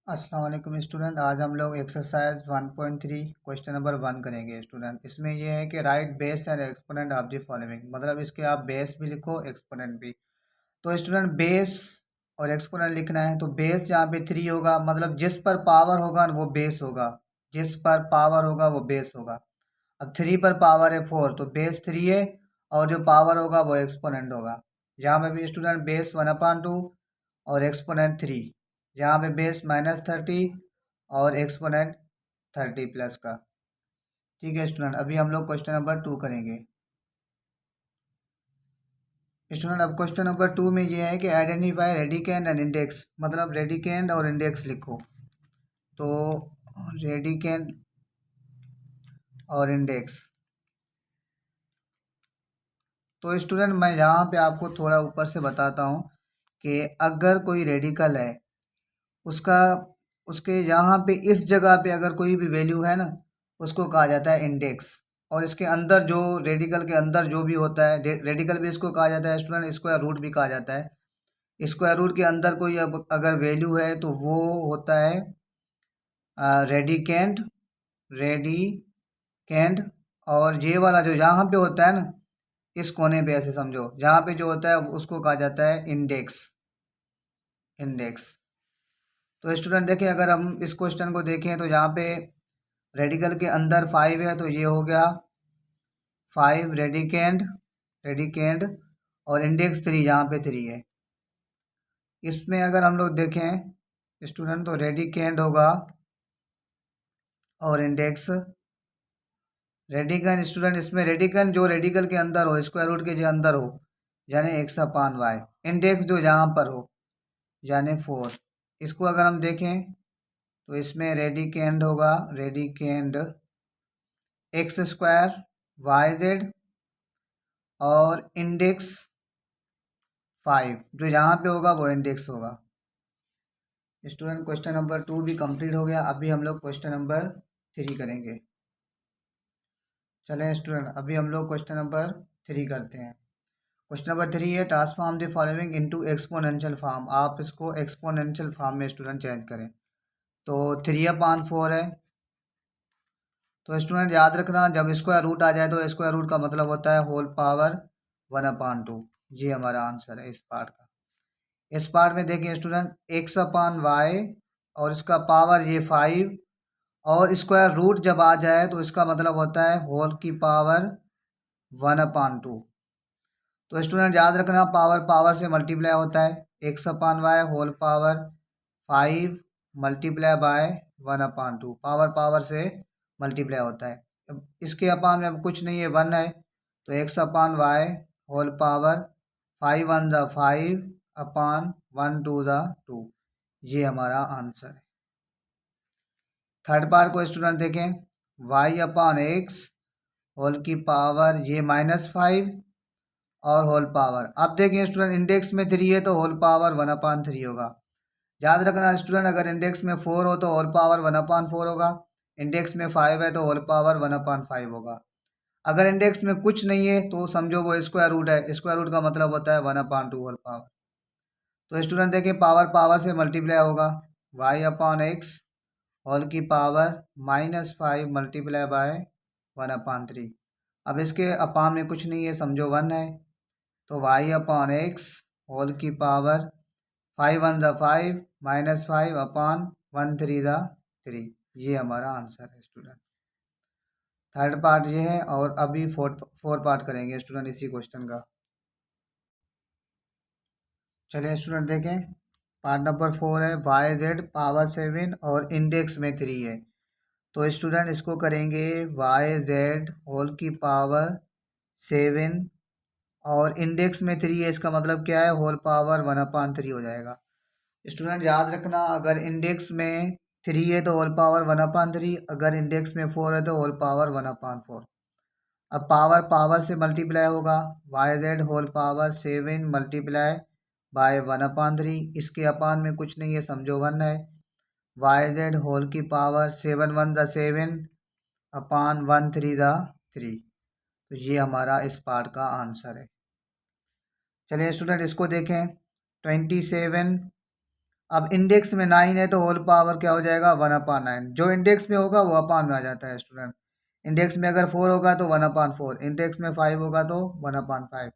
अस्सलाम वालेकुम स्टूडेंट। आज हम लोग एक्सरसाइज 1.3 क्वेश्चन नंबर 1 करेंगे स्टूडेंट। इसमें ये है कि right base and exponent of the following, मतलब इसके आप बेस भी लिखो एक्सपोनेंट भी। तो स्टूडेंट बेस और एक्सपोनेंट लिखना है तो बेस यहाँ पे 3 होगा, मतलब जिस पर पावर होगा वो बेस होगा, जिस पर पावर होगा वो बेस होगा। अब 3 पर पावर है 4 तो बेस 3 है और जो पावर होगा वो एक्सपोनेंट होगा। यहाँ पे भी स्टूडेंट बेस 1/2 और एक्सपोनेंट 3, यहाँ पे बेस -30 और एक्सपोनेंट 30 प्लस का। ठीक है स्टूडेंट, अभी हम लोग क्वेश्चन नंबर 2 करेंगे स्टूडेंट। अब क्वेश्चन नंबर 2 में ये है कि आइडेंटिफाई रेडिकेंड एंड इंडेक्स, मतलब रेडिकेंड और इंडेक्स लिखो। तो रेडिकेंड और इंडेक्स, तो स्टूडेंट मैं यहाँ पे आपको थोड़ा ऊपर से बताता हूँ कि अगर कोई रेडिकल है उसका, उसके यहाँ पे इस जगह पे अगर कोई भी वैल्यू है ना उसको कहा जाता है इंडेक्स। और इसके अंदर जो रेडिकल के अंदर जो भी होता है, रेडिकल भी इसको कहा जाता है स्टूडेंट, स्क्वायर रूट भी कहा जाता है। स्क्वायर रूट के अंदर कोई अब अगर वैल्यू है तो वो होता है रेडिकेंड, रेडिकेंड। और ये वाला जो यहाँ पे होता है ना, इस कोने पे ऐसे समझो, जहाँ पे जो होता है उसको कहा जाता है इंडेक्स, इंडेक्स। तो स्टूडेंट देखिए, अगर हम इस क्वेश्चन को देखें तो यहाँ पे रेडिकल के अंदर 5 है तो ये हो गया 5 रेडिकेंड, रेडिकेंड। और इंडेक्स 3, यहाँ पे 3 है। इसमें अगर हम लोग देखें स्टूडेंट तो रेडिकेंड होगा और इंडेक्स रेडिकन। स्टूडेंट इसमें रेडिकन जो रेडिकल के अंदर हो, स्क्वायर रूट के जो अंदर हो, यानी x/y। इंडेक्स जो यहाँ पर हो यानी 4। इसको अगर हम देखें तो इसमें रेडिकेंड होगा, रेडिकेंड x² yz और इंडेक्स 5 जो यहाँ पे होगा वो इंडेक्स होगा। स्टूडेंट क्वेश्चन नंबर 2 भी कंप्लीट हो गया। अभी हम लोग क्वेश्चन नंबर 3 करेंगे। चलें स्टूडेंट, अभी हम लोग क्वेश्चन नंबर 3 करते हैं। क्वेश्चन नंबर 3 है transform the following into exponential form. आप इसको एक्सपोनेंशियल फॉर्म में स्टूडेंट चेंज करें। तो 3/4 है, तो स्टूडेंट याद रखना जब स्क्वायर रूट आ जाए तो स्क्वायर रूट का मतलब होता है होल पावर 1/2। ये हमारा आंसर है इस पार्ट का। इस पार्ट में देखिए स्टूडेंट x/y और इसका पावर ये 5 और स्क्वायर रूट जब आ जाए तो इसका मतलब होता है होल की पावर 1/2। तो स्टूडेंट याद रखना पावर पावर से मल्टीप्लाई होता है, x/y whole power 5 multiply by 1/2, power power से मल्टीप्लाई होता है। अब इसके अपान में अब कुछ नहीं है, 1 है, तो x/y होल पावर 5 1 ज़ा 5 अपान 1 2 ज़ा 2। ये हमारा आंसर है। थर्ड पार्ट को स्टूडेंट देखें, y/x होल की पावर ये -5 और होल पावर। अब देखिए स्टूडेंट इंडेक्स में 3 है तो होल पावर 1/3 होगा। याद रखना स्टूडेंट अगर इंडेक्स में 4 हो तो होल पावर 1/4 होगा, इंडेक्स में 5 है तो होल पावर 1/5 होगा। अगर इंडेक्स में कुछ नहीं है तो समझो वो स्क्वायर रूट है, स्क्वायर रूट का मतलब होता है 1/2 होल पावर। तो स्टूडेंट देखिए पावर पावर से मल्टीप्लाई होगा, y/x होल की पावर -5 मल्टीप्लाई बाय 1/3। अब इसके अपान में कुछ नहीं है, समझो 1 है, तो y/x होल की पावर 5 1 ज़ा 5 -5 अपान 1 3 ज़ा 3। ये हमारा आंसर है स्टूडेंट। थर्ड पार्ट ये है और अभी फोर पार्ट करेंगे स्टूडेंट इसी क्वेश्चन का। चलिए स्टूडेंट देखें, पार्ट नंबर 4 है yz पावर 7 और इंडेक्स में 3 है। तो स्टूडेंट इसको करेंगे yz होल की पावर 7 और इंडेक्स में 3 है, इसका मतलब क्या है होल पावर 1/3 हो जाएगा। स्टूडेंट याद रखना अगर इंडेक्स में 3 है तो होल पावर 1/3, अगर इंडेक्स में 4 है तो होल पावर 1/4। अब पावर पावर से मल्टीप्लाई होगा, yz whole power 7 multiply by 1/3। इसके अपान में कुछ नहीं है, समझो 1 है, yz होल की पावर 7 1 ज़ा 7 अपान 1 3 ज़ा 3। तो ये हमारा इस पार्ट का आंसर है। चलिए स्टूडेंट इसको देखें, 27 अब इंडेक्स में 9 है तो होल पावर क्या हो जाएगा 1/9। जो इंडेक्स में होगा वो अपान में आ जाता है स्टूडेंट। इंडेक्स में अगर 4 होगा तो 1/4, इंडेक्स में 5 होगा तो 1/5।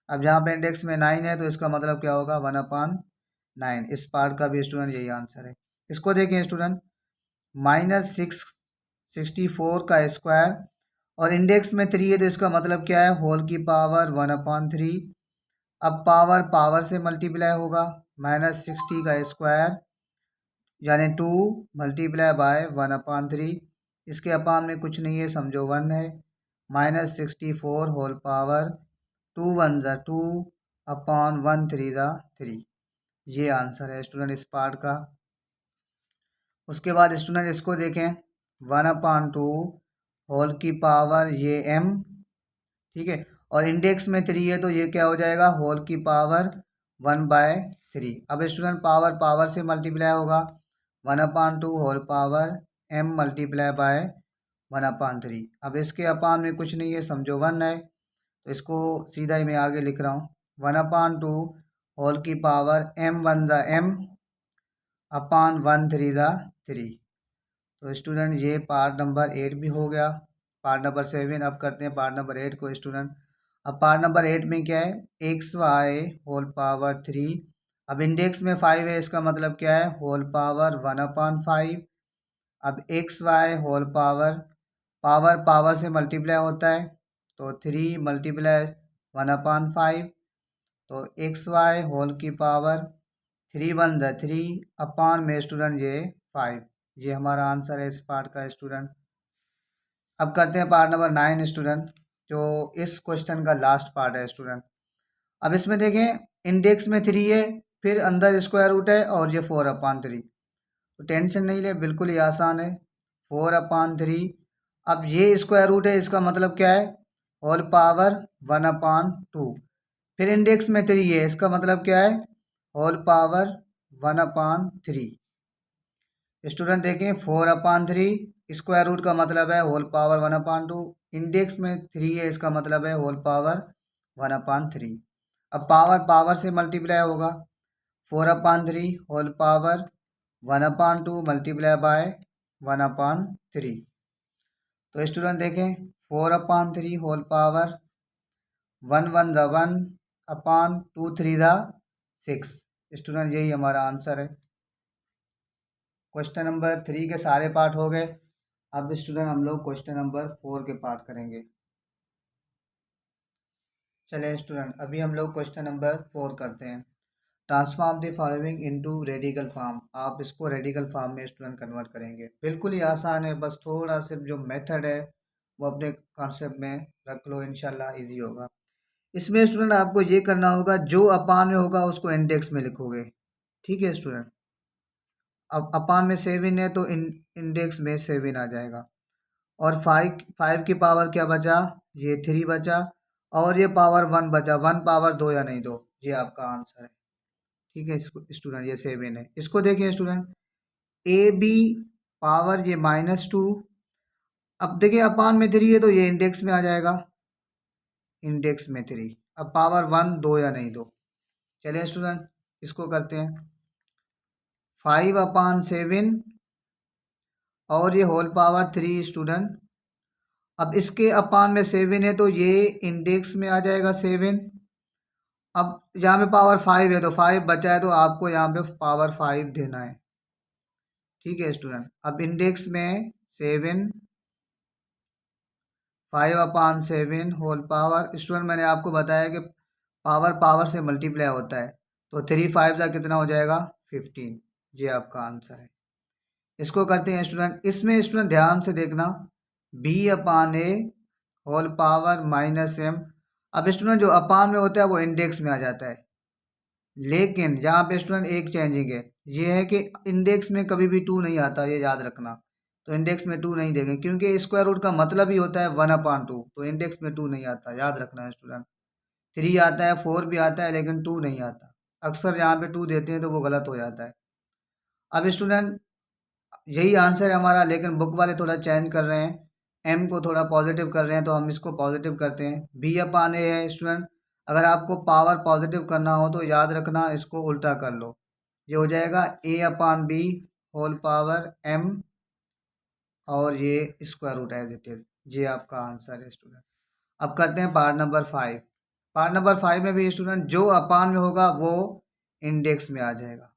अब जहाँ पे इंडेक्स में 9 है तो इसका मतलब क्या होगा 1/9। इस पार्ट का भी स्टूडेंट यही आंसर है। इसको देखें स्टूडेंट, -664 का स्क्वायर और इंडेक्स में 3 है तो इसका मतलब क्या है होल की पावर 1/3। अब पावर पावर से मल्टीप्लाई होगा, -60 का स्क्वायर यानी 2 मल्टीप्लाई बाय 1/3। इसके अपान में कुछ नहीं है, समझो 1 है। -64 होल पावर 2 1 ज़ा 2 अपॉन 1 3 ज़ा 3। ये आंसर है स्टूडेंट इस पार्ट का। उसके बाद स्टूडेंट इसको देखें, 1/2 होल की पावर ये m, ठीक है, और इंडेक्स में 3 है तो ये क्या हो जाएगा होल की पावर 1/3। अब स्टूडेंट पावर पावर से मल्टीप्लाई होगा, 1/2 whole power m multiply by 1/3। अब इसके अपान में कुछ नहीं है, समझो 1 है, तो इसको सीधा ही मैं आगे लिख रहा हूँ, 1/2 होल की पावर m 1 ज़ा m अपान 1 3 ज़ा 3। तो स्टूडेंट ये पार्ट नंबर 8 भी हो गया। पार्ट नंबर 7 अब करते हैं पार्ट नंबर 8 को स्टूडेंट। अब पार्ट नंबर 8 में क्या है, xy होल पावर 3। अब इंडेक्स में 5 है, इसका मतलब क्या है होल पावर 1/5। अब xy whole power power power से मल्टीप्लाई होता है तो 3 मल्टीप्लाई 1/5, तो xy होल की पावर 3 1 ज़ा 3 अपान में स्टूडेंट ये 5। ये हमारा आंसर है इस पार्ट का स्टूडेंट। अब करते हैं पार्ट नंबर 9 स्टूडेंट, जो इस क्वेश्चन का लास्ट पार्ट है स्टूडेंट। अब इसमें देखें, इंडेक्स में 3 है, फिर अंदर स्क्वायर रूट है और ये 4/3। तो टेंशन नहीं ले, बिल्कुल ही आसान है, 4/3। अब ये स्क्वायर रूट है, इसका मतलब क्या है होल पावर 1/2। फिर इंडेक्स में 3 है, इसका मतलब क्या है होल पावर 1/3। स्टूडेंट देखें, 4/3 स्क्वायर रूट का मतलब है होल पावर 1/2, इंडेक्स में 3 है, इसका मतलब है होल पावर 1/3। अब पावर पावर से मल्टीप्लाई होगा, 4/3 होल पावर 1/2 मल्टीप्लाई बाय 1/3। तो स्टूडेंट देखें, 4/3 होल पावर 1 1 ज़ा 1 अपान 2 3 ज़ा 6। स्टूडेंट यही हमारा आंसर है। क्वेश्चन नंबर 3 के सारे पार्ट हो गए। अब स्टूडेंट हम लोग क्वेश्चन नंबर 4 के पार्ट करेंगे। चलिए स्टूडेंट, अभी हम लोग क्वेश्चन नंबर 4 करते हैं। Transform the following into radical form. आप इसको रेडिकल फॉर्म में स्टूडेंट कन्वर्ट करेंगे। बिल्कुल ही आसान है, बस थोड़ा सिर्फ जो मेथड है वो अपने कॉन्सेप्ट में रख लो, इंशाल्लाह इजी होगा। इसमें स्टूडेंट आपको ये करना होगा, जो अपान में होगा उसको इंडेक्स में लिखोगे, ठीक है स्टूडेंट। अब अपान में 7 है तो इंडेक्स में 7 आ जाएगा, और 5 की पावर क्या बचा, ये 3 बचा, और ये पावर 1 बचा, 1 पावर 2 या नहीं 2, ये आपका आंसर है, ठीक है स्टूडेंट। ये 7 है। इसको देखिए स्टूडेंट, ए बी पावर ये -2। अब देखिए अपान में 3 है तो ये इंडेक्स में आ जाएगा, इंडेक्स में 3। अब पावर 1 2 या नहीं 2। चलिए स्टूडेंट इसको करते हैं, 5/7 और ये होल पावर 3 स्टूडेंट। अब इसके अपान में 7 है तो ये इंडेक्स में आ जाएगा 7। अब यहाँ पे पावर 5 है तो 5 बचा है तो आपको यहाँ पे पावर 5 देना है, ठीक है स्टूडेंट। अब इंडेक्स में 7, 5/7 होल पावर, स्टूडेंट मैंने आपको बताया कि पावर पावर से मल्टीप्लाई होता है, तो 3 5 का कितना हो जाएगा 15। ये आपका आंसर है। इसको करते हैं स्टूडेंट। इसमें स्टूडेंट ध्यान से देखना, b/a होल पावर -m। अब स्टूडेंट जो अपान में होता है वो इंडेक्स में आ जाता है, लेकिन यहाँ पे स्टूडेंट एक चेंजिंग है, ये है कि इंडेक्स में कभी भी 2 नहीं आता, ये याद रखना। तो इंडेक्स में 2 नहीं देंगे, क्योंकि स्क्वायर रूट का मतलब ही होता है 1/2, तो इंडेक्स में 2 नहीं आता, याद रखना है स्टूडेंट। 3 आता है, 4 भी आता है, लेकिन 2 नहीं आता। अक्सर यहाँ पे 2 देते हैं तो वो गलत हो जाता है। अब स्टूडेंट यही आंसर है हमारा, लेकिन बुक वाले थोड़ा चेंज कर रहे हैं, एम को थोड़ा पॉजिटिव कर रहे हैं, तो हम इसको पॉजिटिव करते हैं। b/a है स्टूडेंट, अगर आपको पावर पॉजिटिव करना हो तो याद रखना इसको उल्टा कर लो, ये हो जाएगा a/b होल पावर m और ये square root as it is. ये आपका आंसर है स्टूडेंट। अब करते हैं पार्ट नंबर 5। पार्ट नंबर 5 में भी स्टूडेंट जो अपान में होगा वो इंडेक्स में आ जाएगा।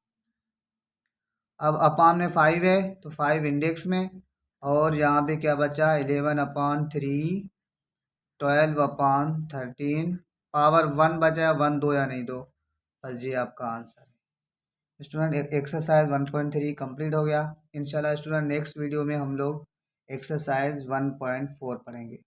अब अपान में 5 है तो 5 इंडेक्स में, और यहाँ पे क्या बचा 11/3, 12/13, पावर 1 बचा, 1 दो या नहीं दो, बस ये आपका आंसर है स्टूडेंट। एक्सरसाइज 1.3 कंप्लीट हो गया। इंशाल्लाह स्टूडेंट नेक्स्ट वीडियो में हम लोग एक्सरसाइज 1.4 पढ़ेंगे।